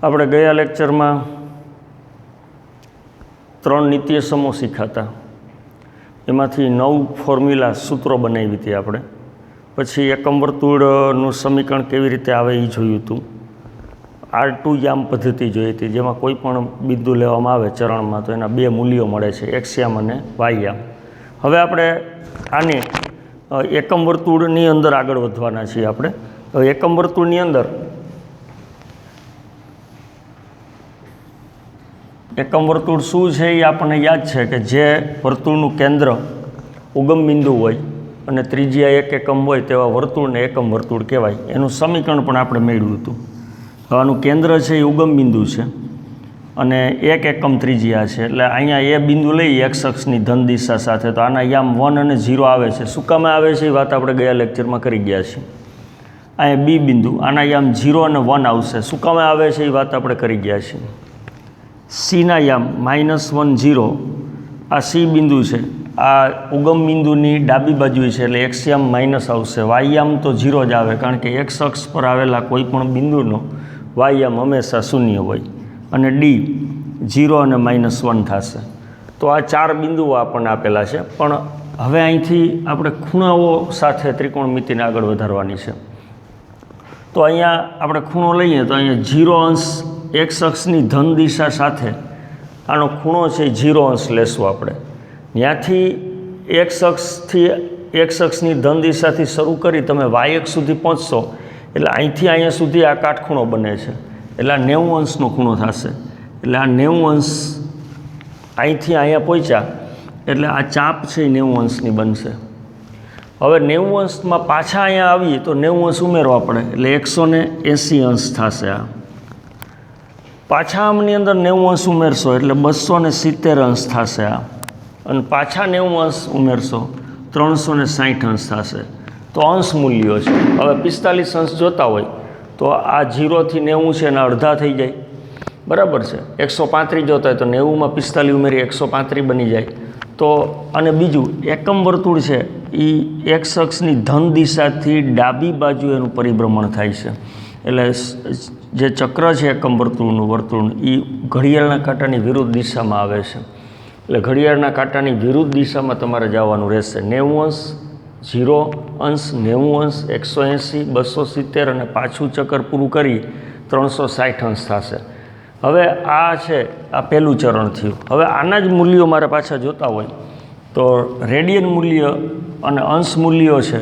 આપણે ગયા લેક્ચરમાં 3 નિત્ય સમો શીખાતા, એમાંથી 9 ફોર્મ્યુલા સૂત્રો બનાવી હતી આપણે. પછી એકમ વર્તુળનું સમીકરણ કેવી રીતે આવે એ જોયું હતું. R2 યામ પદ્ધતિ જોઈ હતી, જેમાં કોઈ પણ બિંદુ લેવામાં આવે ચરણમાં તો એના 2 મૂલ્યો મળે છે, x યામ અને y યામ. હવે આપણે આને એકમ વર્તુળની અંદર આગળ વધવાના છીએ. આપણે હવે એકમ વર્તુળની અંદર એકમ વર્તુળ શું છે એ આપણને યાદ છે કે જે વર્તુળનું કેન્દ્ર ઉગમ બિંદુ હોય અને ત્રિજ્યા 1 એકમ હોય તેવા વર્તુળને એકમ વર્તુળ કહેવાય. એનું સમીકરણ પણ આપણે મેળવ્યું હતું. હવે આનું કેન્દ્ર છે એ ઉગમ બિંદુ છે અને 1 એકમ ત્રિજ્યા છે. એટલે અહીંયા એ બિંદુ લઈ x અક્ષની ધન દિશા સાથે, તો આના યામ 1 અને 0 આવે છે. શું કામે આવે છે એ વાત આપણે ગયા લેક્ચરમાં કરી ગયા છીએ. અહીંયા બી બિંદુ, આના યામ 0 અને 1 આવશે. શું કામે આવે છે એ વાત આપણે કરી ગયા છીએ. સીના યામ -1 0, આ સી બિંદુ છે, આ ઉગમ બિંદુની ડાબી બાજુ છે એટલે x યામ માઇનસ આવશે. y યામ તો 0 જ આવે, કારણ કે x અક્ષ પર આવેલા કોઈ પણ બિંદુનો y યામ હંમેશા શૂન્ય હોય. અને ડી 0 અને -1 થશે. તો આ 4 બિંદુઓ આપણને આપેલા છે. પણ હવે અહીંથી આપણે ખૂણાઓ સાથે ત્રિકોણમિતિને આગળ વધારવાની છે. તો અહીંયા આપણે ખૂણો લઈએ તો અહીંયા 0 અંશ x અક્ષની ધન દિશા સાથે આનો ખૂણો છે 0 અંશ લેશું આપણે. ત્યાંથી x અક્ષની ધન દિશાથી શરૂ કરી તમે y અક્ષ સુધી પહોંચશો એટલે અહીંથી અહીંયા સુધી આ કાટખૂણો બને છે. એટલે આ 90 અંશનો ખૂણો થશે. એટલે આ 90 અંશ અહીંથી અહીંયા પહોંચ્યા એટલે આ ચાપ છે એ 90 અંશની બનશે. હવે 90 અંશમાં પાછા અહીંયા આવીએ તો 90 અંશ ઉમેરવા પડે એટલે 180 અંશ થશે. આ પાછા આમની અંદર 90 અંશ ઉમેરશો એટલે 270 અંશ થશે. આ અને પાછા 90 અંશ ઉમેરશો 360 અંશ થશે. તો અંશ મૂલ્યો છે. હવે 45 અંશ જોતા હોય તો આ 0 થી 90 છે એના અડધા થઈ જાય, બરાબર છે. 135 જોતા હોય તો 90માં 45 ઉમેરી 135 બની જાય. તો અને બીજું એકમ વર્તુળ છે એ x અક્ષની ધન દિશાથી ડાબી બાજુ એનું પરિભ્રમણ થાય છે. એટલે જે ચક્ર છે એકમ વર્તુળનું એ ઘડિયાળના કાંટાની વિરુદ્ધ દિશામાં આવે છે. એટલે ઘડિયાળના કાંટાની વિરુદ્ધ દિશામાં તમારે જવાનું રહેશે. 90 અંશ, 0 અંશ, 90 અંશ, 180, 270 અને પાછું ચક્કર પૂરું કરી 360 અંશ થશે. હવે આ છે આ પહેલું ચરણ થયું. હવે આના જ મૂલ્યો મારે પાછા જોતા હોય તો રેડિયન મૂલ્ય અને અંશ મૂલ્યો છે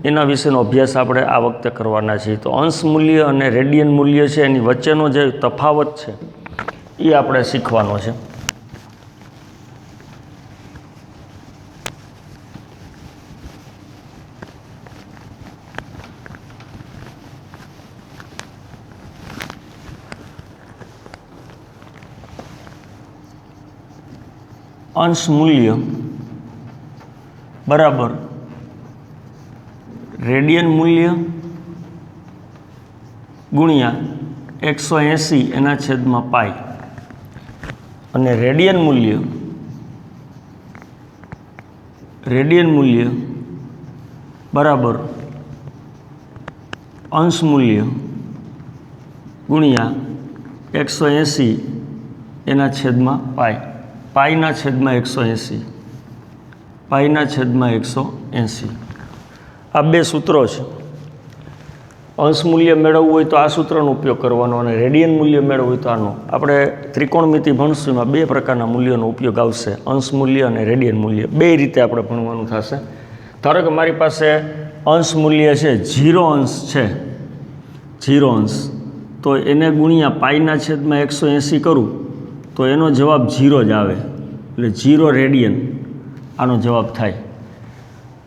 એના વિશેનો અભ્યાસ આપણે આ વખતે કરવાના છીએ. તો અંશ મૂલ્ય અને રેડિયન મૂલ્ય છે એની વચ્ચેનો જે તફાવત છે એ આપણે શીખવાનો છે. અંશ મૂલ્ય બરાબર રેડિયન મૂલ્ય ગુણ્યા 180 એના છેદમાં પાઈ. અને રેડિયન મૂલ્ય બરાબર અંશ મૂલ્ય ગુણ્યા 180 એના છેદમાં પાઈ. પાઈના છેદમાં 180, પાઈના છેદમાં 180. આ 2 સૂત્રો છે. અંશ મૂલ્ય મેળવવું હોય તો આ સૂત્રનો ઉપયોગ કરવાનો અને રેડિયન મૂલ્ય મેળવવું હોય તો આનો. આપણે ત્રિકોણમિતિ ભણશું એમાં 2 પ્રકારના મૂલ્યોનો ઉપયોગ આવશે, અંશ મૂલ્ય અને રેડિયન મૂલ્ય. 2 રીતે આપણે ભણવાનું થશે. ધારો કે મારી પાસે અંશ મૂલ્ય છે 0 અંશ છે, 0 અંશ, તો એને ગુણ્યા પાઈના છેદમાં 180 કરું તો એનો જવાબ 0 જ આવે. એટલે 0 રેડિયન આનો જવાબ થાય.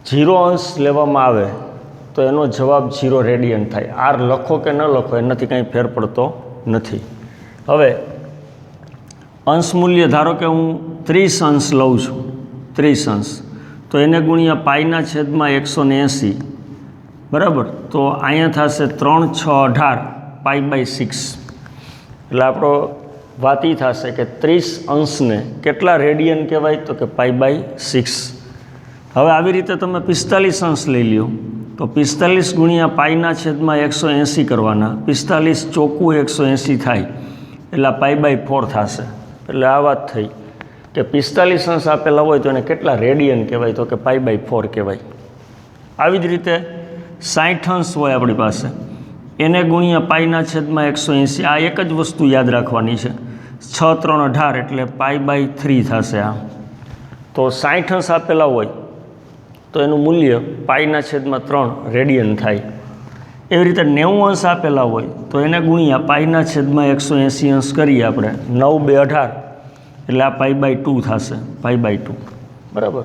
0 અંશ લેવામાં આવે તો એનો જવાબ 0 રેડિયન થાય. આર લખો કે ન લખો એનાથી કંઈ ફેર પડતો નથી. હવે અંશ મૂલ્ય ધારો કે હું 30 અંશ લઉં છું, 30 અંશ, તો એને ગુણ્યા પાઈના છેદમાં 180, બરાબર. તો અહીંયા થશે 3 6 18 π/6. એટલે આપણો વાત એ થશે કે 30 અંશને કેટલા રેડિયન કહેવાય તો કે π/6. હવે આવી રીતે તમે 45 અંશ લઈ લ્યો તો 45 ગુણ્યા પાઈના છેદમાં 180 કરવાના. 45 ચોખ્ખું 180 થાય એટલે આ π/4 થશે. એટલે આ વાત થઈ કે 45 અંશ આપેલા હોય તો એને કેટલા રેડિયન કહેવાય, તો કે π/4 કહેવાય. આવી જ રીતે 60 અંશ હોય આપણી પાસે, એને ગુણ્યા π/180. આ એક જ વસ્તુ યાદ રાખવાની છે, 6 3 18 એટલે π/3 થશે. આ તો 60 અંશ આપેલા હોય તો એનું મૂલ્ય π/3 રેડિયન થાય. એવી રીતે 90 અંશ આપેલા હોય તો એને ગુણ્યા π/180 અંશ કરીએ આપણે, 9 2 18 એટલે આ π/2 થશે, π/2 બરાબર.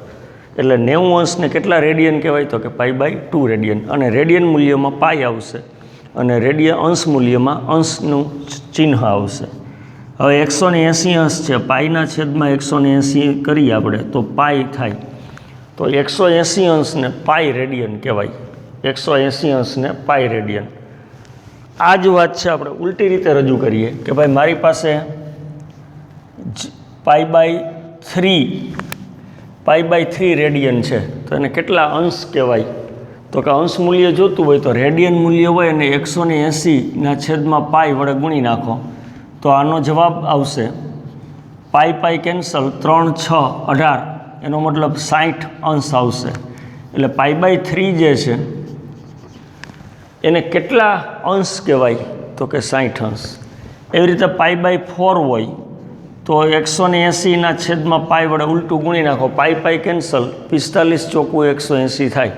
એટલે 90 અંશને કેટલા રેડિયન કહેવાય, તો કે π/2 રેડિયન. અને રેડિયન મૂલ્યમાં પાઈ આવશે અને અંશ મૂલ્યમાં અંશનું ચિહ્ન આવશે. હવે 180 અંશ છે, π/180 કરીએ આપણે તો પાઈ થાય. તો 180 અંશને પાઈ રેડિયન કહેવાય, 180 અંશને પાઈ રેડિયન. આ જ વાત છે આપણે ઉલટી રીતે રજૂ કરીએ કે ભાઈ મારી પાસે π/3 રેડિયન છે તો એને કેટલા અંશ કહેવાય, તો કે અંશ મૂલ્ય જોતું હોય તો રેડિયન મૂલ્ય હોય અને 180/π વડે ગુણી નાખો તો આનો જવાબ આવશે પાઈ કેન્સલ, 3 6 18 એનો મતલબ 60 અંશ આવશે. એટલે π/3 જે છે એને કેટલા અંશ કહેવાય, તો કે 60 અંશ. એવી રીતે π/4 હોય તો 180/π વડે ઉલટું ગુણી નાખો, પાઈ કેન્સલ, 45 ચોખ્ખું 180 થાય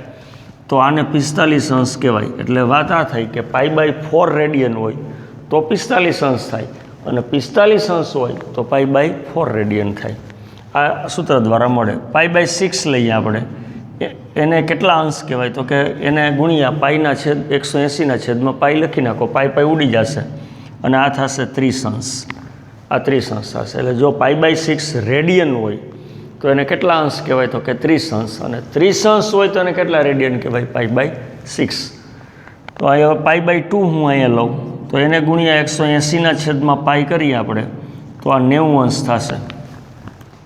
તો આને 45 અંશ કહેવાય. એટલે વાત આ થઈ કે π/4 રેડિયન હોય તો 45 અંશ થાય અને 45 અંશ હોય તો π/4 રેડિયન થાય. આ સૂત્ર દ્વારા મળે. π/6 લઈએ આપણે, એને કેટલા અંશ કહેવાય, તો કે એને ગુણ્યા π/180/π લખી નાખો, પાઈ ઉડી જશે અને આ થશે 30 અંશ. આ 30 અંશ થશે. એટલે જો π/6 રેડિયન હોય તો એને કેટલા અંશ કહેવાય, તો કે 30 અંશ. અને 30 અંશ હોય તો એને કેટલા રેડિયન કહેવાય, π/6. તો અહીંયા π/2 હું અહીંયા લઉં તો એને ગુણ્યા 180/π કરીએ આપણે તો આ 90 અંશ થશે.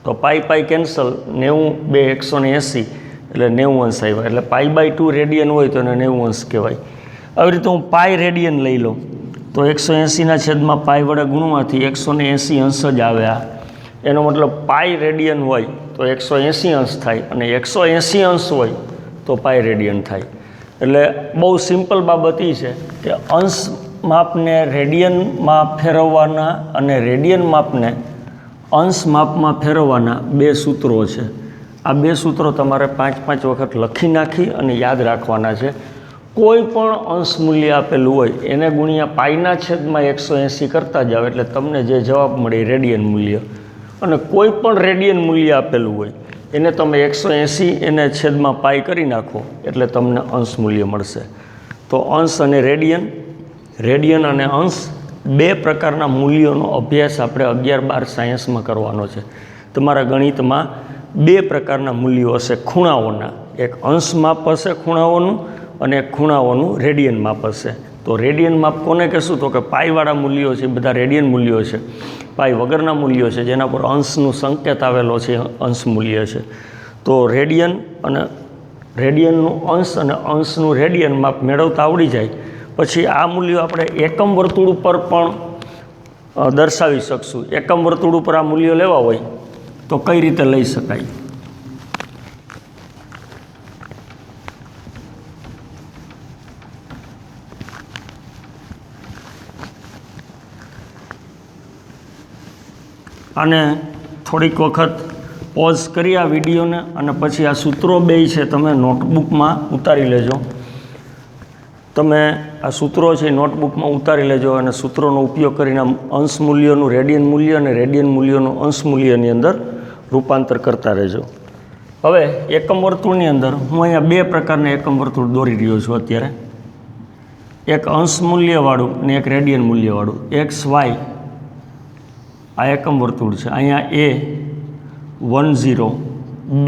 તો પાઈ કેન્સલ, 90 2 180 એટલે 90 અંશ આવ્યા. એટલે π/2 રેડિયન હોય તો એને 90 અંશ કહેવાય. આવી રીતે હું પાઈ રેડિયન લઈ લઉં તો 180/π વડે ગુણવાથી 180 અંશ જ આવ્યા. એનો મતલબ પાઈ રેડિયન હોય તો 180 અંશ થાય અને 180 અંશ હોય તો પાઈ રેડિયન થાય. એટલે બહુ સિમ્પલ બાબત એ છે કે અંશ માપને રેડિયનમાં ફેરવવાના અને રેડિયન માપને અંશ માપમાં ફેરવવાના બે સૂત્રો છે. આ બે સૂત્રો તમારે 5 વખત લખી નાખી અને યાદ રાખવાના છે. કોઈ પણ અંશ મૂલ્ય આપેલું હોય એને ગુણ્યા π/180 કરતા જાઓ એટલે તમને જે જવાબ મળે રેડિયન મૂલ્ય. અને કોઈ પણ રેડિયન મૂલ્ય આપેલું હોય એને તમે 180 એને છેદમાં પાઈ કરી નાખો એટલે તમને અંશ મૂલ્ય મળશે. તો અંશ અને રેડિયન અને અંશ બે પ્રકારના મૂલ્યોનો અભ્યાસ આપણે 11-12 સાયન્સમાં કરવાનો છે. તમારા ગણિતમાં બે પ્રકારના મૂલ્યો હશે ખૂણાઓના, એક અંશ માપ હશે ખૂણાઓનું અને એક ખૂણાઓનું રેડિયન માપ હશે. તો રેડિયન માપ કોને કહેશું, તો કે પાઈવાળા મૂલ્યો છે બધા રેડિયન મૂલ્યો છે. પાઈ વગરના મૂલ્યો છે જેના પર અંશનું સંકેત આવેલો છે, અંશ મૂલ્ય છે. તો રેડિયનનું અંશ અને અંશનું રેડિયન માપ મેળવતા આવડી જાય પછી આ મૂલ્યો આપણે એકમ વર્તુળ ઉપર પણ દર્શાવી શકશું. એકમ વર્તુળ ઉપર આ મૂલ્યો લેવા હોય તો કઈ રીતે લઈ શકાય. અને થોડીક વખત પોઝ કરી આ વિડીયોને અને પછી આ સૂત્રો બે છે તમે નોટબુકમાં ઉતારી લેજો. તમે આ સૂત્રો છે નોટબુકમાં ઉતારી લેજો અને સૂત્રોનો ઉપયોગ કરીને અંશ મૂલ્યોનું રેડિયન મૂલ્ય અને રેડિયન મૂલ્યોનું અંશ મૂલ્યની અંદર રૂપાંતર કરતા રહેજો. હવે એકમ વર્તુળની અંદર હું અહીંયા બે પ્રકારના એકમ વર્તુળ દોરી રહ્યો છું અત્યારે. એક અંશ મૂલ્યવાળું અને એક રેડિયન મૂલ્યવાળું. XY આ એકમ વર્તુળ છે. અહીંયા A 1 0, B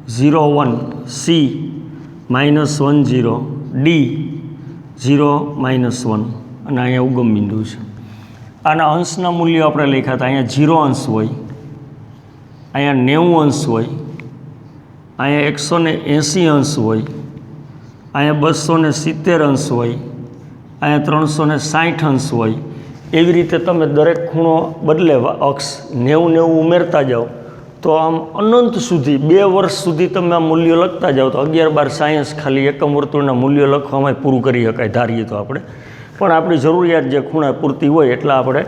0 1, C -1 0, D 0 -1 અને અહીંયા ઉગમ બિંદુ છે. આના અંશના મૂલ્યો આપણે લખ્યા હતા. અહીંયા 0 અંશ હોય, અહીંયા 90 અંશ હોય, અહીંયા 180 અંશ હોય, અહીંયા 270 અંશ હોય, અહીંયા 360 અંશ હોય, એવી રીતે તમે દરેક ખૂણો બદલે અક્ષ 90 ઉમેરતા જાઓ તો આમ અનંત સુધી 2 વર્ષ સુધી તમે આ મૂલ્યો લખતા જાઓ તો 11-12 સાયન્સ ખાલી એકમ વર્તુળના મૂલ્યો લખવામાં પૂરું કરી શકાય ધારીએ તો આપણે. પણ આપણી જરૂરિયાત જે ખૂણા પૂરતી હોય એટલા આપણે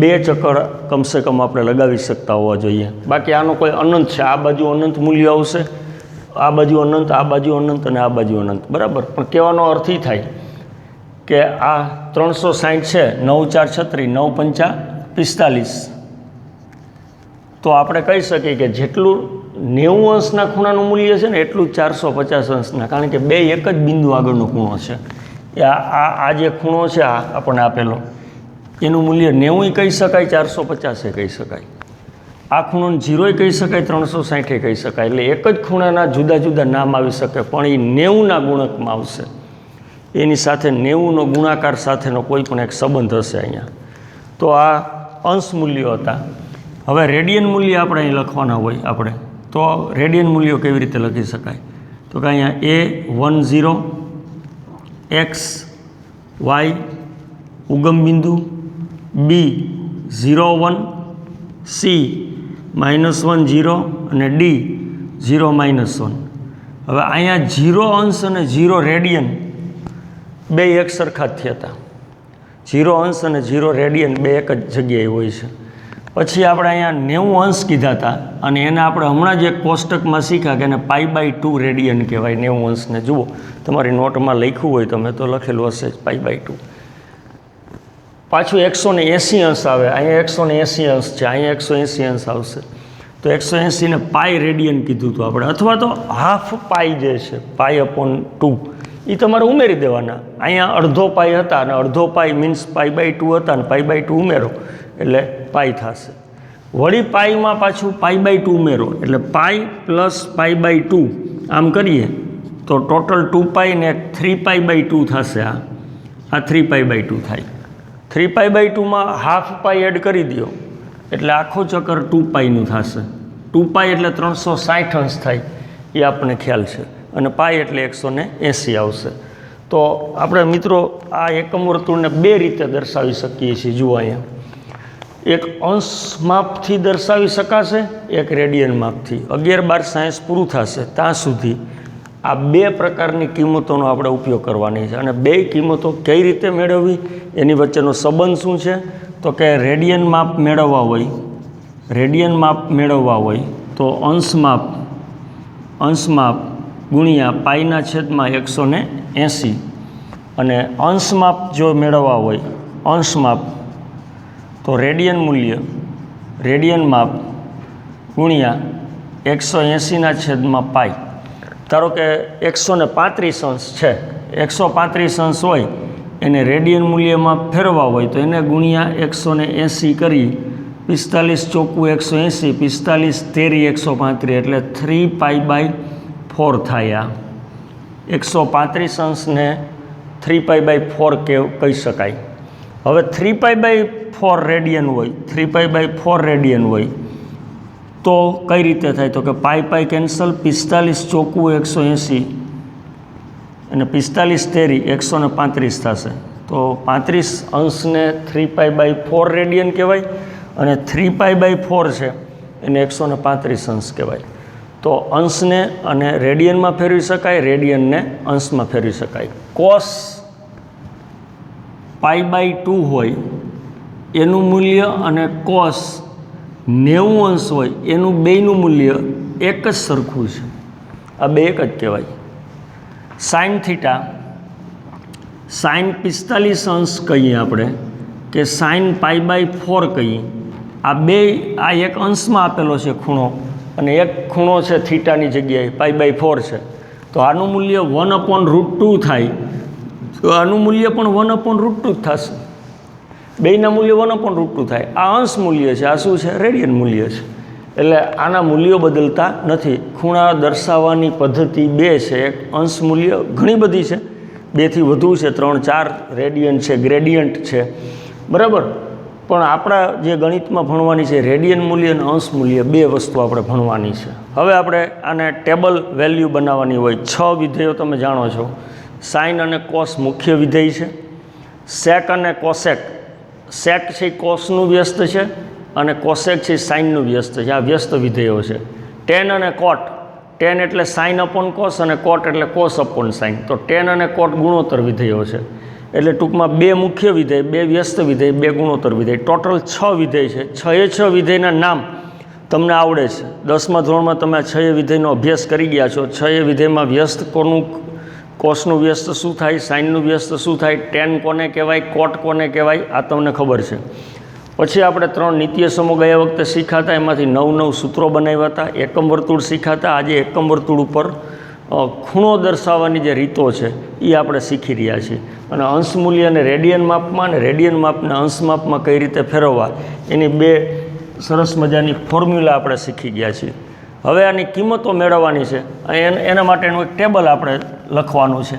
2 ચક્કર કમસે કમ આપણે લગાવી શકતા હોવા જોઈએ. બાકી આનો કોઈ અનંત છે, આ બાજુ અનંત મૂલ્ય આવશે, આ બાજુ અનંત, આ બાજુ અનંત અને આ બાજુ અનંત, બરાબર. પણ કહેવાનો અર્થ એ થાય કે આ 360 છે, 9 4 36, 9 5 45, તો આપણે કહી શકીએ કે જેટલું 90 અંશના ખૂણાનું મૂલ્ય છે ને એટલું 450 અંશના, કારણ કે બે એક જ બિંદુ આગળનો ખૂણો છે. આ જે ખૂણો છે આ આપણને આપેલો એનું મૂલ્ય 90 કહી શકાય, 450 કહી શકાય, આ ખૂણોને 0 કહી શકાય, 360 કહી શકાય. એટલે એક જ ખૂણાના જુદા જુદા નામ આવી શકે, પણ એ 90ના ગુણકમાં આવશે. એની સાથે 90નો ગુણાકાર સાથેનો કોઈ પણ એક સંબંધ હશે અહીંયા. તો આ અંશ મૂલ્યો હતા. હવે રેડિયન મૂલ્ય આપણે અહીં લખવાના હોય આપણે, તો રેડિયન મૂલ્યો કેવી રીતે લખી શકાય? તો કે અહીંયા A10 x y ઉગમ બિંદુ, B01 C -1 0 અને D 0 -1. હવે અહીંયા 0 અંશ અને 0 રેડિયન બે એક સરખા જ થયા હતા. 0 અંશ અને 0 રેડિયન બે એક જ જગ્યાએ હોય છે. પછી આપણે અહીંયા 90 અંશ કીધા હતા અને એને આપણે હમણાં જ એક કોષ્ટકમાં શીખ્યા કે એને π/2 રેડિયન કહેવાય 90 અંશને. જુઓ તમારી નોટમાં લખ્યું હોય તમે તો લખેલું હશે જ π/2. પાછું 180 અંશ આવે, અહીંયા 180 અંશ છે, અહીંયા 180 અંશ આવશે. તો 180 ને પાઈ રેડિયન કીધું હતું આપણે, અથવા તો હાફ પાઈ જે છે π/2 એ તમારે ઉમેરી દેવાના. અહીંયા અડધો પાઈ હતા અને અડધો પાઈ મીન્સ π/2 હતા અને π/2 ઉમેરો એટલે પાઈ થશે. વળી પાઈમાં પાછું π/2 ઉમેરો એટલે પાઈ પ્લસ π/2 આમ કરીએ તો ટોટલ 2π ને 3π/2 થશે. આ 3π/2 થાય. 3π/2માં હાફ પાઈ એડ કરી દો એટલે આખો ચક્કર 2πનું થશે. 2π એટલે 360 અંશ થાય એ આપણને ખ્યાલ છે, અને પાઈ એટલે 180 આવશે. તો આપણે મિત્રો આ એકમ વર્તુળને બે રીતે દર્શાવી શકીએ છીએ. જુઓ અહીંયા એક અંશ માપથી દર્શાવી શકાશે, એક રેડિયન માપથી. 11-12 સાયન્સ પૂરું થશે ત્યાં સુધી આ બે પ્રકારની કિંમતોનો આપણે ઉપયોગ કરવાની છે. અને બે કિંમતો કઈ રીતે મેળવવી એની વચ્ચેનો સંબંધ શું છે? તો કે રેડિયન માપ મેળવવા હોય તો અંશ માપ ગુણ્યા પાઈના છેદમાં 180, અને અંશ માપ જો મેળવવા હોય અંશ માપ તો રેડિયન માપ ગુણ્યા 180ના છેદમાં પાઈ. ધારો કે 135 અંશ છે, 135 અંશ હોય એને રેડિયન મૂલ્યમાં ફેરવવા હોય તો એને ગુણ્યા 180 કરી 45 ચોખ્ખું 180, 45 તેરી 135 એટલે 3π/4 થાય. આ 135 અંશને 3π/4 કહી શકાય. હવે 3π/4 રેડિયન હોય તો કઈ રીતે થાય? તો કે પાઈ કેન્સલ, 45 ચોખ્ખું 180 અને 45 તેરી 135 થશે. તો 35 અંશને 3π/4 રેડિયન કહેવાય અને 3π/4 છે એને 135 અંશ કહેવાય. તો અંશને અને રેડિયનમાં ફેરવી શકાય, રેડિયનને અંશમાં ફેરવી શકાય. કોસ π/2 હોય એનું મૂલ્ય અને કોસ 90 અંશ હોય એનું બેયનું મૂલ્ય એક જ સરખું છે. આ બે એક જ કહેવાય. સાઇન થીટા, સાઇન 45 અંશ કહીએ આપણે કે સાઇન π/4 કહીએ. આ એક અંશમાં આપેલો છે ખૂણો અને એક ખૂણો છે થીટાની જગ્યાએ π/4 છે. તો આનું મૂલ્ય 1/√2 થાય, તો આનું મૂલ્ય પણ 1/√2 જ થશે. બેયના મૂલ્ય 1/√2 થાય. આ અંશ મૂલ્ય છે, આ શું છે? રેડિયન મૂલ્ય છે. એટલે આના મૂલ્યો બદલતા નથી. ખૂણા દર્શાવવાની પદ્ધતિ બે છે. એક અંશ મૂલ્ય ઘણી બધી છે, 2થી વધુ છે, 3-4 રેડિયન છે, ગ્રેડિયન્ટ છે, બરાબર. પણ આપણા જે ગણિતમાં ભણવાની છે રેડિયન મૂલ્ય અને અંશ મૂલ્ય બે વસ્તુ આપણે ભણવાની છે. હવે આપણે આને ટેબલ વેલ્યુ બનાવવાની હોય. 6 વિધેયો તમે જાણો છો. સાઇન અને કોસ મુખ્ય વિધેય છે. સેક અને કોસેક સેક છે એ કોસનું વ્યસ્ત છે અને કોસેક છે એ સાઇનનું વ્યસ્ત છે. આ વ્યસ્ત વિધેયો છે. ટેન અને કોટ, ટેન એટલે સાઇન અપોન કોસ અને કોટ એટલે કોસ અપોન સાઇન. તો ટેન અને કોટ ગુણોત્તર વિધેયો છે. એટલે ટૂંકમાં 2 મુખ્ય વિધેય, 2 વ્યસ્ત વિધેય, 2 ગુણોત્તર વિધેય, ટોટલ 6 વિધેય છે. 6 વિધેયના નામ તમને આવડે છે. 10મા ધોરણમાં તમે આ 6 વિધેયનો અભ્યાસ કરી ગયા છો. 6 વિધેયમાં વ્યસ્ત કોનું, કોસનું વ્યસ્ત શું થાય, સાઇનનું વ્યસ્ત શું થાય, ટેન કોને કહેવાય, કોટ કોને કહેવાય, આ તમને ખબર છે. પછી આપણે 3 નિત્ય સમૂહ ગયા વખતે શીખાતા, એમાંથી 9 સૂત્રો બનાવ્યા હતા. એકમ વર્તુળ શીખાતા. આજે એકમ વર્તુળ ઉપર ખૂણો દર્શાવવાની જે રીતો છે એ આપણે શીખી રહ્યા છીએ. અને અંશ મૂલ્યને રેડિયન માપમાં અને રેડિયન માપને અંશ માપમાં કઈ રીતે ફેરવવા એની 2 સરસ મજાની ફોર્મ્યુલા આપણે શીખી ગયા છીએ. હવે આની કિંમતો મેળવવાની છે. એના માટેનું એક ટેબલ આપણે લખવાનું છે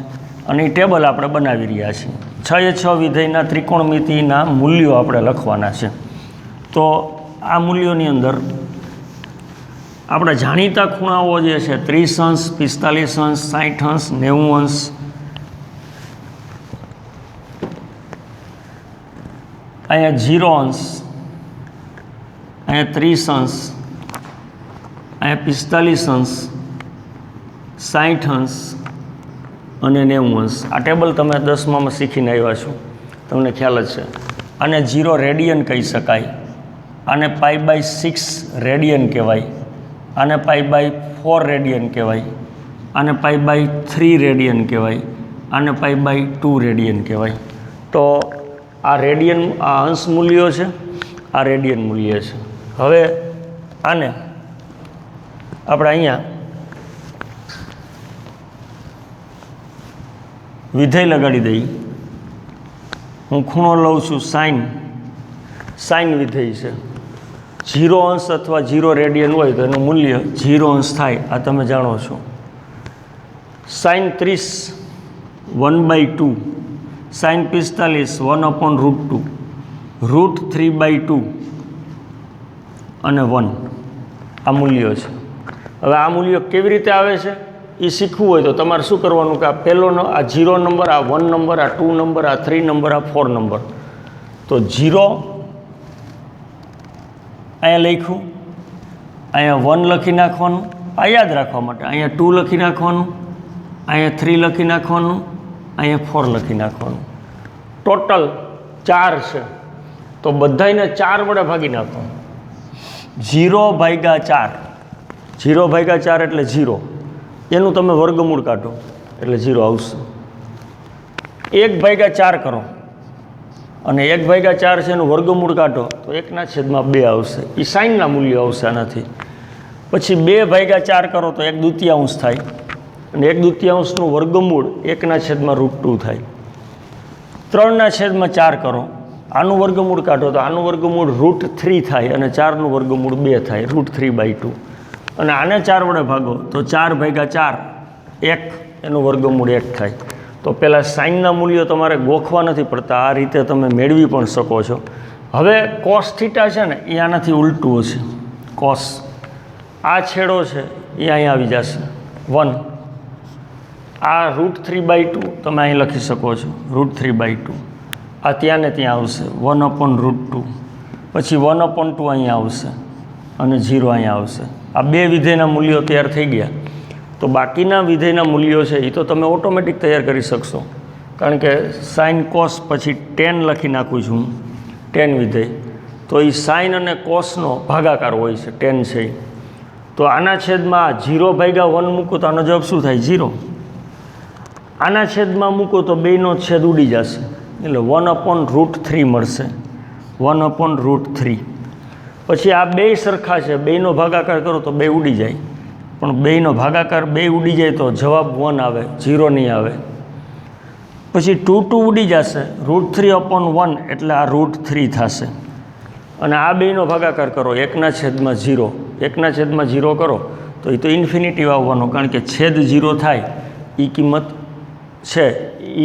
અને એ ટેબલ આપણે બનાવી રહ્યા છીએ. 6 વિધેયના ત્રિકોણમિતિના મૂલ્યો આપણે લખવાના છે. તો આ મૂલ્યોની અંદર આપણે જાણીતા ખૂણાઓ જે છે 30 અંશ, 45 અંશ, 60 અંશ, 90 અંશ, અહીંયા 0 અંશ, અહીંયા 30 અંશ, અહીંયા 45 અંશ, 60 અંશ અને 90 અંશ. આ ટેબલ તમે 10માં શીખીને આવ્યા છો, તમને ખ્યાલ જ છે. આને 0 રેડિયન કહી શકાય, આને π/6 રેડિયન કહેવાય, આને π/4 રેડિયન કહેવાય, આને π/3 રેડિયન કહેવાય, આને π/2 રેડિયન કહેવાય. તો આ રેડિયન, આ અંશ મૂલ્યો છે, આ રેડિયન મૂલ્ય છે. હવે આને આપણે અહીંયા વિધેય લગાડી દઈએ. હું ખૂણો લઉં છું સાઇન વિધેય છે. 0 અંશ અથવા 0 રેડિયન હોય તો એનું મૂલ્ય 0 અંશ થાય, આ તમે જાણો છો. સાઇન 30 1/2, સાઇન 45 1/√2, √3/2 અને 1 આ મૂલ્યો છે. હવે આ મૂલ્યો કેવી રીતે આવે છે એ શીખવું હોય તો તમારે શું કરવાનું કે આ પહેલો આ 0 નંબર, આ 1 નંબર, આ 2 નંબર, આ 3 નંબર, આ 4 નંબર. તો 0 અહીંયા લખ્યું, અહીંયા 1 લખી નાખવાનું, આ યાદ રાખવા માટે. અહીંયા 2 લખી નાખવાનું, અહીંયા 3 લખી નાખવાનું, અહીંયા 4 લખી નાખવાનું. ટોટલ 4 છે. તો બધાને 4 વડે ભાગી નાખો. 0/4, 0/4 એટલે 0. એનું તમે વર્ગમૂળ કાઢો એટલે 0 આવશે. 1/4 કરો અને 1/4 છે એનું વર્ગમૂળ કાઢો તો 1/2 આવશે. એ સાઇનના મૂલ્યો આવશે આનાથી. પછી 2/4 કરો તો 1/2 થાય અને 1/2નું વર્ગમૂળ 1/√2 થાય. 3/4 કરો, આનું વર્ગમૂળ કાઢો તો આનું વર્ગમૂળ √3 થાય અને 4નું વર્ગમૂળ 2 થાય, √3/2. અને આને 4 વડે ભાગો તો 4/4 1, એનું વર્ગમૂળ 1 થાય. તો પહેલાં સાઇનના મૂલ્યો તમારે ગોખવા નથી પડતા, આ રીતે તમે મેળવી પણ શકો છો. હવે કોસ થીટા છે ને એ આનાથી ઉલટું છે. કોસ આ છેડો છે એ અહીંયા આવી જશે 1. આ √3/2 તમે અહીં લખી શકો છો, √3/2. આ ત્યાં ને ત્યાં આવશે 1/√2. પછી 1/2 અહીંયા આવશે અને 0 અહીંયા આવશે. આ 2 વિધેયના મૂલ્યો તૈયાર થઈ ગયા. તો બાકીના વિધેયના મૂલ્યો છે એ તો તમે ઓટોમેટિક તૈયાર કરી શકશો, કારણ કે સાઇન કોસ પછી tan લખી નાખું છું, tan વિધેય. તો એ સાઇન અને કોસનો ભાગાકાર હોય છે, tan છે. તો આના છેદમાં 0/1 મૂકો તો આનો જવાબ શું થાય? 0. આના છેદમાં મૂકો તો 2નો છેદ ઉડી જશે એટલે 1/√3 મળશે, 1/√3. પછી આ 2 સરખા છે, 2નો ભાગાકાર કરો તો 2 ઉડી જાય, પણ 2નો ભાગાકાર 2 ઉડી જાય તો જવાબ 1 આવે, 0 નહીં આવે. પછી 2 ઉડી જશે, √3/1 એટલે આ √3 થશે. અને આ 2નો ભાગાકાર કરો 1/0, 1/0 કરો તો એ તો ઇન્ફિનિટિવ આવવાનો, કારણ કે છેદ 0 થાય એ કિંમત છે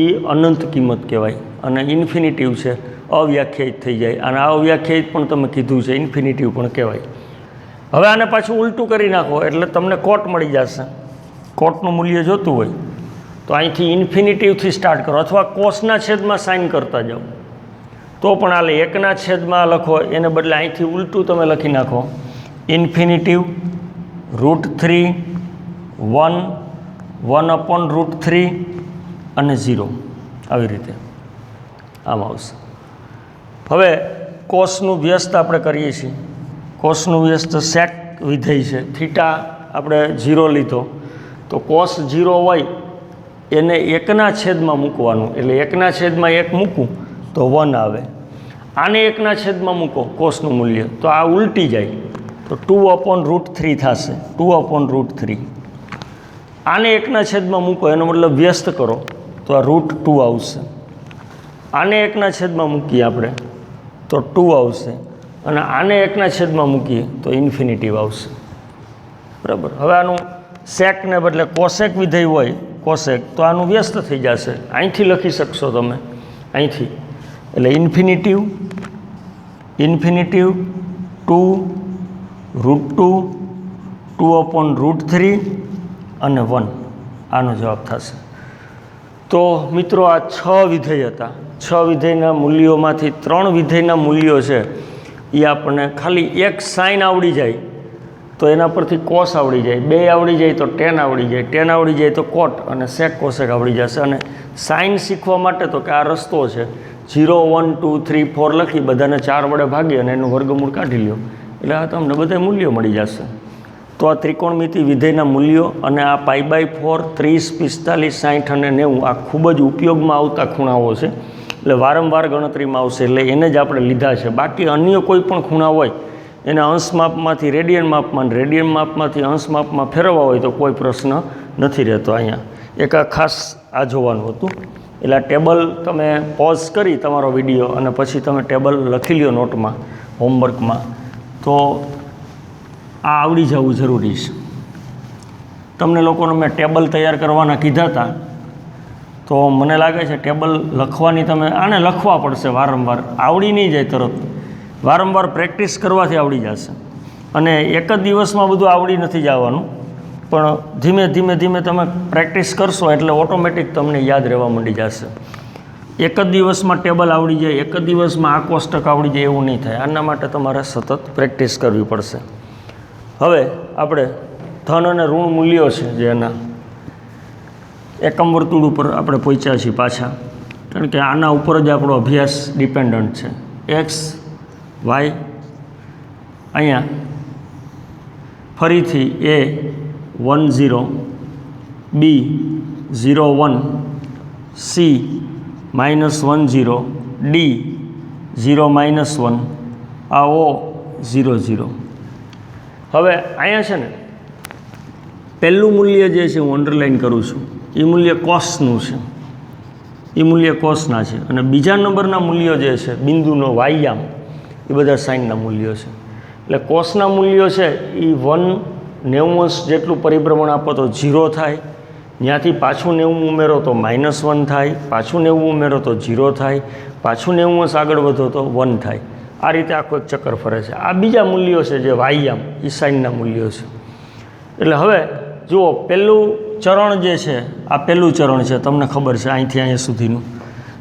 એ અનંત કિંમત કહેવાય અને ઇન્ફિનિટિવ છે અવ્યાખ્યાયિત થઈ જાય. અને આ અવ્યાખ્યાયિત પણ તમે કીધું છે, ઇન્ફિનિટિવ પણ કહેવાય. હવે આને પાછું ઉલટું કરી નાખો એટલે તમને કોટ મળી જશે. કોટનું મૂલ્ય જોતું હોય તો અહીંથી ઇન્ફિનિટિવથી સ્ટાર્ટ કરો અથવા કોસના છેદમાં સાઇન કરતા જાઓ. તો પણ હાલે 1/, લખો એને બદલે અહીંથી ઉલટું તમે લખી નાખો ઇન્ફિનિટિવ √3 1 1/√3 અને 0 આવી રીતે આમ આવશે. હવે કોસનું વ્યસ્ત આપણે કરીએ છીએ. કોસનું વ્યસ્ત સેક વિધેય છે. થીટા આપણે 0 લીધો તો કોસ 0 હોય એને 1/, મૂકવાનું. એટલે 1/1 મૂકું તો 1 આવે. આને 1/, મૂકો કોસનું મૂલ્ય તો આ ઉલટી જાય તો 2/√3 થશે. 2/√3. આને 1/, મૂકો એનો મતલબ વ્યસ્ત કરો તો આ √2 આવશે. આને 1/, મૂકીએ આપણે તો 2 આવશે અને આને 1/, મૂકીએ તો ઇન્ફિનિટિવ આવશે. બરાબર. હવે આનું સેકને બદલે કોસેક વિધેય હોય કોસેક તો આનું વ્યસ્ત થઈ જશે. અહીંથી લખી શકશો તમે અહીંથી. એટલે ઇન્ફિનિટિવ 2 √2 2/√3 અને 1 આનો જવાબ થશે. તો મિત્રો આ 6 વિધેય હતા. 6 વિધેયના મૂલ્યોમાંથી 3 વિધેયના મૂલ્યો છે એ આપણને ખાલી એક સાઇન આવડી જાય તો એના પરથી કોસ આવડી જાય, 2 આવડી જાય તો ટેન આવડી જાય, ટેન આવડી જાય તો કોટ અને સેક કોસેક આવડી જશે. અને સાઇન શીખવા માટે તો કે આ રસ્તો છે 0 1 2 3 4 લખી બધાને 4 વડે ભાગી અને એનું વર્ગમૂળ કાઢી લ્યો એટલે આ તમને બધા મૂલ્યો મળી જશે. તો આ ત્રિકોણમિતિ વિધેયના મૂલ્યો અને આ π/4 30 45 60 અને 90 આ ખૂબ જ ઉપયોગમાં આવતા ખૂણાઓ છે. એટલે વારંવાર ગણતરીમાં આવશે એટલે એને જ આપણે લીધા છે. બાકી અન્ય કોઈ પણ ખૂણા હોય એને અંશ માપમાંથી રેડિયન માપમાં, રેડિયન માપમાંથી અંશ માપમાં ફેરવવા હોય તો કોઈ પ્રશ્ન નથી રહેતો. અહીંયા એક આ ખાસ આ જોવાનું હતું. એટલે આ ટેબલ તમે પોઝ કરી તમારો વિડીયો અને પછી તમે ટેબલ લખી લ્યો નોટમાં હોમવર્કમાં તો આ આવડી જવું જરૂરી છે. તમને લોકોને મેં ટેબલ તૈયાર કરવાના કીધા હતા તો મને લાગે છે ટેબલ લખવાની તમે આને લખવા પડશે વારંવાર. આવડી નહીં જાય તરત. વારંવાર પ્રેક્ટિસ કરવાથી આવડી જશે. અને એક જ દિવસમાં બધું આવડી નથી જવાનું પણ ધીમે ધીમે ધીમે તમે પ્રેક્ટિસ કરશો એટલે ઓટોમેટિક તમને યાદ રહેવા માંડી જશે. એક જ દિવસમાં ટેબલ આવડી જાય, એક જ દિવસમાં આ કોષ્ટક આવડી જાય એવું નહીં થાય. આના માટે તમારે સતત પ્રેક્ટિસ કરવી પડશે. હવે આપણે ધન અને ઋણ મૂલ્યો છે જે એના એકમ વર્તુળ ઉપર આપણે પહોંચ્યા છીએ પાછા. કારણ કે આના ઉપર જ આપણો અભ્યાસ ડિપેન્ડન્ટ છે. એક્સ વાય અહીંયા ફરીથી એ 1 0 બી 0 1 સી -1 0 ડી 0 -1 આ ઓ 0 0. હવે અહીંયા છે ને પહેલું મૂલ્ય જે છે હું અંડરલાઇન કરું છું એ મૂલ્ય કોસનું છે. એ મૂલ્ય કોસના છે. અને બીજા નંબરના મૂલ્યો જે છે બિંદુનો વાયામ એ બધા સાઇનના મૂલ્યો છે. એટલે કોસના મૂલ્યો છે એ 1/90 જેટલું પરિભ્રમણ આપો તો 0 થાય. ત્યાંથી પાછું 90 ઉમેરો તો -1 થાય. પાછું 90 ઉમેરો તો 0 થાય. પાછું 90 આગળ વધો તો 1 થાય. આ રીતે આખો એક ચક્કર ફરે છે. આ બીજા મૂલ્યો છે જે વાયામ એ સાઇનના મૂલ્યો છે. એટલે હવે જુઓ પહેલું ચરણ જે છે આ પહેલું ચરણ છે તમને ખબર છે અહીંથી અહીંયા સુધીનું.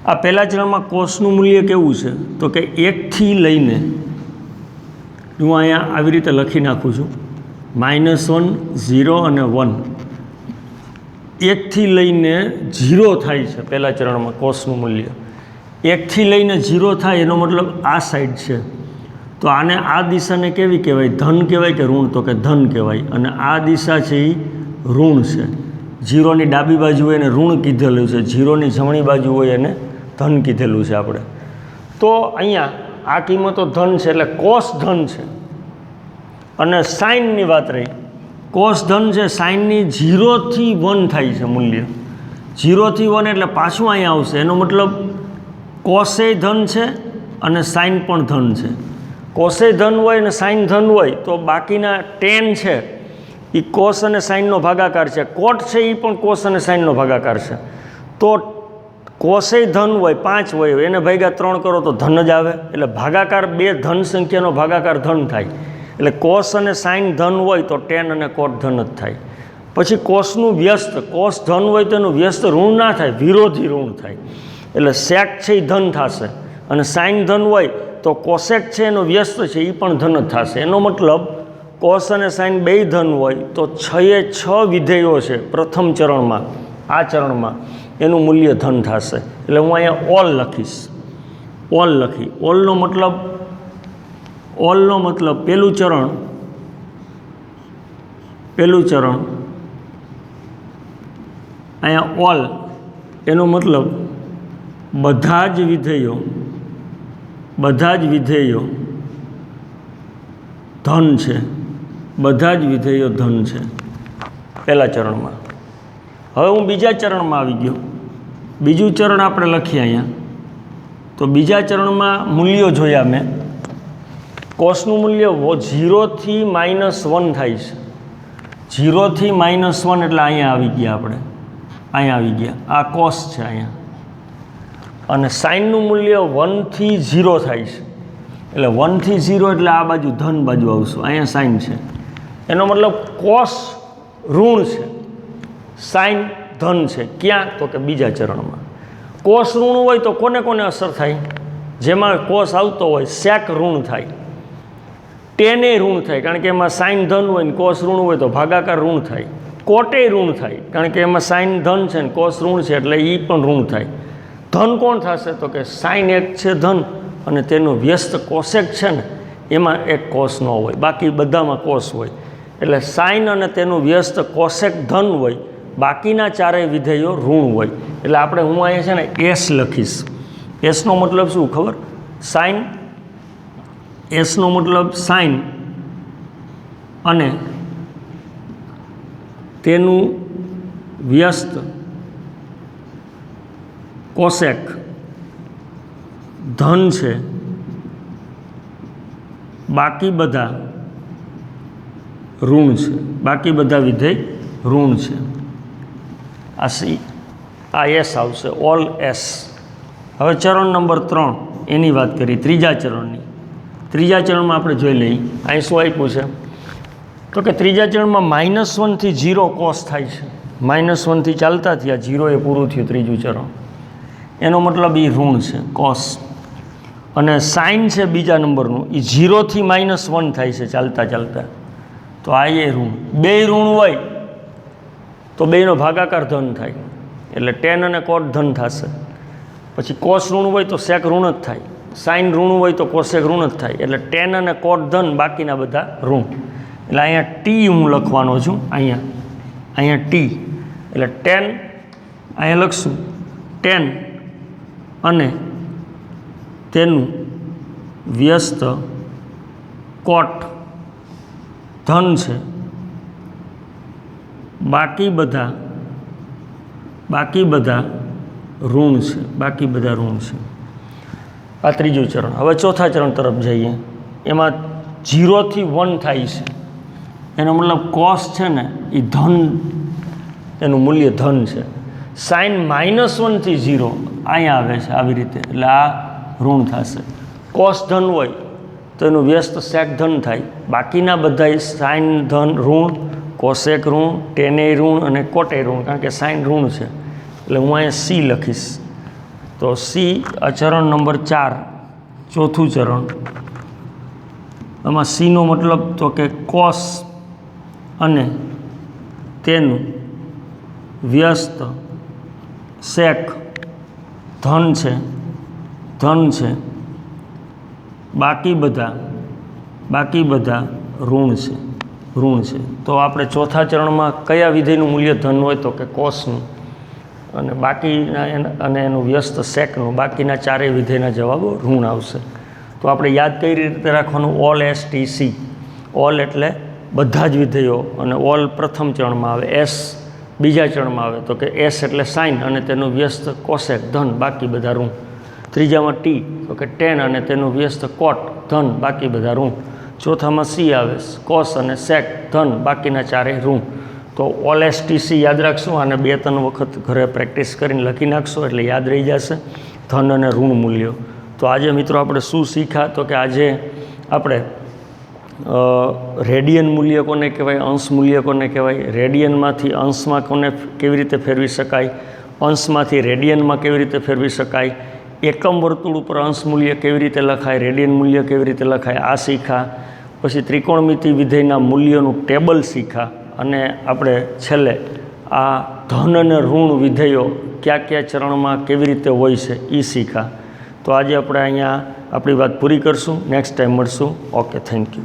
આ પહેલા ચરણમાં કોસનું મૂલ્ય કેવું છે તો કે 1 થી લઈને હું અહીંયા આવી રીતે લખી નાખું છું -1 0 અને 1 1 થી લઈને 0 થાય છે. પહેલા ચરણમાં કોસનું મૂલ્ય 1 થી લઈને 0 થાય એનો મતલબ આ સાઈડ છે. તો આને આ દિશાને કેવી કહેવાય? ધન કહેવાય કે ઋણ? તો કે ધન કહેવાય. અને આ દિશા છે એ ઋણ છે. 0ની ડાબી બાજુ હોય એને ઋણ કીધેલું છે, 0ની જમણી બાજુ હોય એને ધન કીધેલું છે આપણે. તો અહીંયા આ કિંમતો ધન છે એટલે કોસ ધન છે. અને સાઇનની વાત રહી, કોસ ધન છે, સાઇનની 0 થી 1 થાય છે મૂલ્ય. 0 થી 1 એટલે પાછું અહીંયા આવશે. એનો મતલબ કોસે ધન છે અને સાઇન પણ ધન છે. કોસે ધન હોય અને સાઇન ધન હોય તો બાકીના ટેન છે એ કોસ અને સાઇનનો ભાગાકાર છે. કોટ છે એ પણ કોસ અને સાઇનનો ભાગાકાર છે. તો કોસે ધન હોય 5 હોય એને ભાગ્યા 3 કરો તો ધન જ આવે. એટલે ભાગાકાર 2 ધન સંખ્યાનો ભાગાકાર ધન થાય. એટલે કોસ અને સાઇન ધન હોય તો ટેન અને કોટ ધન જ થાય. પછી કોસનું વ્યસ્ત, કોસ ધન હોય તો એનું વ્યસ્ત ઋણ ના થાય, વિરોધી ઋણ થાય. એટલે સેક છે એ ધન થશે અને સાઇન ધન હોય તો કોસેક છે એનો વ્યસ્ત છે એ પણ ધન જ થશે. એનો મતલબ કોસ અને સાઇન બેય ધન હોય તો 6 વિધેયો છે પ્રથમ ચરણમાં, આ ચરણમાં એનું મૂલ્ય ધન થશે. એટલે હું અહીંયા ઓલ લખીશ. ઓલ લખી ઓલનો મતલબ પહેલું ચરણ અહીંયા ઓલ એનો મતલબ બધા જ વિધેયો ધન છે. બધા જ વિધેયો ધન છે પહેલા ચરણમાં. હવે હું બીજા ચરણમાં આવી ગયો. બીજું ચરણ આપણે લખીએ અહીંયા. તો બીજા ચરણમાં મૂલ્યો જોયા મેં. કોસનું મૂલ્ય 0 થી -1 થાય છે. 0 થી -1 એટલે અહીંયા આવી ગયા આપણે. અહીંયા આવી ગયા. આ કોસ છે અહીંયા. અને સાઇનનું મૂલ્ય 1 થી 0 થાય છે. એટલે 1 થી 0 એટલે આ બાજુ ધન બાજુ આવશું. અહીંયા સાઇન છે. એનો મતલબ કોસ ઋણ છે, સાઇન ધન છે. ક્યાં? તો કે બીજા ચરણમાં. કોસ ઋણ હોય તો કોને કોને અસર થાય? જેમાં કોસ આવતો હોય સેક ઋણ થાય, ટેને ઋણ થાય, કારણ કે એમાં સાઇન ધન હોય ને કોસ ઋણ હોય તો ભાગાકાર ઋણ થાય. કોટે ઋણ થાય, કારણ કે એમાં સાઇન ધન છે ને કોસ ઋણ છે એટલે એ પણ ઋણ થાય. ધન કોણ થશે? તો કે સાઇન એક છે ધન અને તેનું વ્યસ્ત કોસેક છે ને એમાં એક કોસ ન હોય, બાકી બધામાં કોસ હોય. એટલે સાઇન અને તેનું વ્યસ્ત કોસેક ધન હોય, બાકીના ચારેય વિધેયો ઋણ હોય. એટલે આપણે હું અહીંયા છે ને એસ લખીશ. એસનો મતલબ શું ખબર? સાઇન. એસનો મતલબ સાઇન અને તેનું વ્યસ્ત કોસેક ધન છે, બાકી બધા ઋણ છે. બાકી બધા વિધેય ઋણ છે. આ એસ આવશે, ઓલ એસ. હવે ચરણ નંબર 3 એની વાત કરી, ત્રીજા ચરણની. ત્રીજા ચરણમાં આપણે જોઈ લઈએ. અહીં શું આપ્યું છે? તો કે ત્રીજા ચરણમાં -1 થી 0 કોસ થાય છે. -1 થી ચાલતા થયા 0 એ પૂરું થયું ત્રીજું ચરણ. એનો મતલબ એ ઋણ છે કોસ. અને સાઇન છે બીજા નંબરનું, એ 0 થી -1 થાય છે ચાલતા ચાલતા. તો આ એ ઋણ. બે ઋણ હોય તો બેનો ભાગાકાર ધન થાય, એટલે ટેન અને કોટ ધન થશે. પછી કોસ ઋણ હોય તો સેક ઋણ જ થાય, સાઇન ઋણ હોય તો કોસેક ઋણ જ થાય. એટલે ટેન અને કોટ ધન, બાકીના બધા ઋણ. એટલે અહીંયા ટી હું લખવાનો છું. અહીંયા ટી એટલે ટેન, અહીંયા લખશું ટેન અને તેનું વ્યસ્ત કોટ ધન છે, બાકી બધા ઋણ છે. બાકી બધા ઋણ છે. આ ત્રીજું ચરણ. હવે ચોથા ચરણ તરફ જઈએ. એમાં 0 થી 1 થાય છે. એનો મતલબ કોસ છે ને એ ધન, એનું મૂલ્ય ધન છે. સાઇન -1 થી 0 અહીંયા આવે છે આવી રીતે, એટલે આ ઋણ થશે. કોસ ધન હોય તો એનું વ્યસ્ત સેક ધન થાય, બાકીના બધા સાઇન ધન ઋણ, કોસેક ઋણ, ટેને ઋણ અને કોટે ઋણ, કારણ કે સાઇન ઋણ છે. એટલે હું અહીંયા સી લખીશ. તો સી આ ચરણ નંબર 4, ચોથું ચરણ. આમાં સીનો મતલબ તો કે કોસ અને તેનું વ્યસ્ત સેક ધન છે, બાકી બધા ઋણ છે. તો આપણે ચોથા ચરણમાં કયા વિધેયનું મૂલ્ય ધન હોય? તો કે કોસનું, અને બાકીના અને એનું વ્યસ્ત સેકનું, બાકીના ચારેય વિધેયના જવાબો ઋણ આવશે. તો આપણે યાદ કઈ રીતે રાખવાનું? All S T C. All એટલે બધા જ વિધેયો, અને ઓલ પ્રથમ ચરણમાં આવે, એસ બીજા ચરણમાં આવે. તો કે એસ એટલે સાઇન અને તેનું વ્યસ્ત કોસેક ધન, બાકી બધા ઋણ. ત્રીજામાં ટી તો કે ટેન અને તેનું વ્યસ્ત કોટ ધન, બાકી બધા ઋણ. ચોથામાં સી આવે, કોસ અને સેક ધન, બાકીના ચારેય ઋણ. તો ઓલ એસ ટી સી યાદ રાખશું, અને 2-3 વખત ઘરે પ્રેક્ટિસ કરીને લખી નાખશો એટલે યાદ રહી જશે ધન અને ઋણ મૂલ્યો. તો આજે મિત્રો આપણે શું શીખ્યા? તો કે આજે આપણે રેડિયન મૂલ્ય કોને કહેવાય, અંશ મૂલ્ય કોને કહેવાય, રેડિયનમાંથી અંશમાં કેવી રીતે ફેરવી શકાય, અંશમાંથી રેડિયનમાં કેવી રીતે ફેરવી શકાય, એકમ વર્તુળ ઉપર અંશ મૂલ્ય કેવી રીતે લખાય, રેડિયન મૂલ્ય કેવી રીતે લખાય આ શીખા. પછી ત્રિકોણમિતિ વિધેયના મૂલ્યોનું ટેબલ શીખા. અને આપણે છેલ્લે આ ધન અને ઋણ વિધેયો કયા કયા ચરણમાં કેવી રીતે હોય છે એ શીખા. તો આજે આપણે અહીંયા આપણી વાત પૂરી કરશું. નેક્સ્ટ ટાઈમ મળશું. Okay, thank you.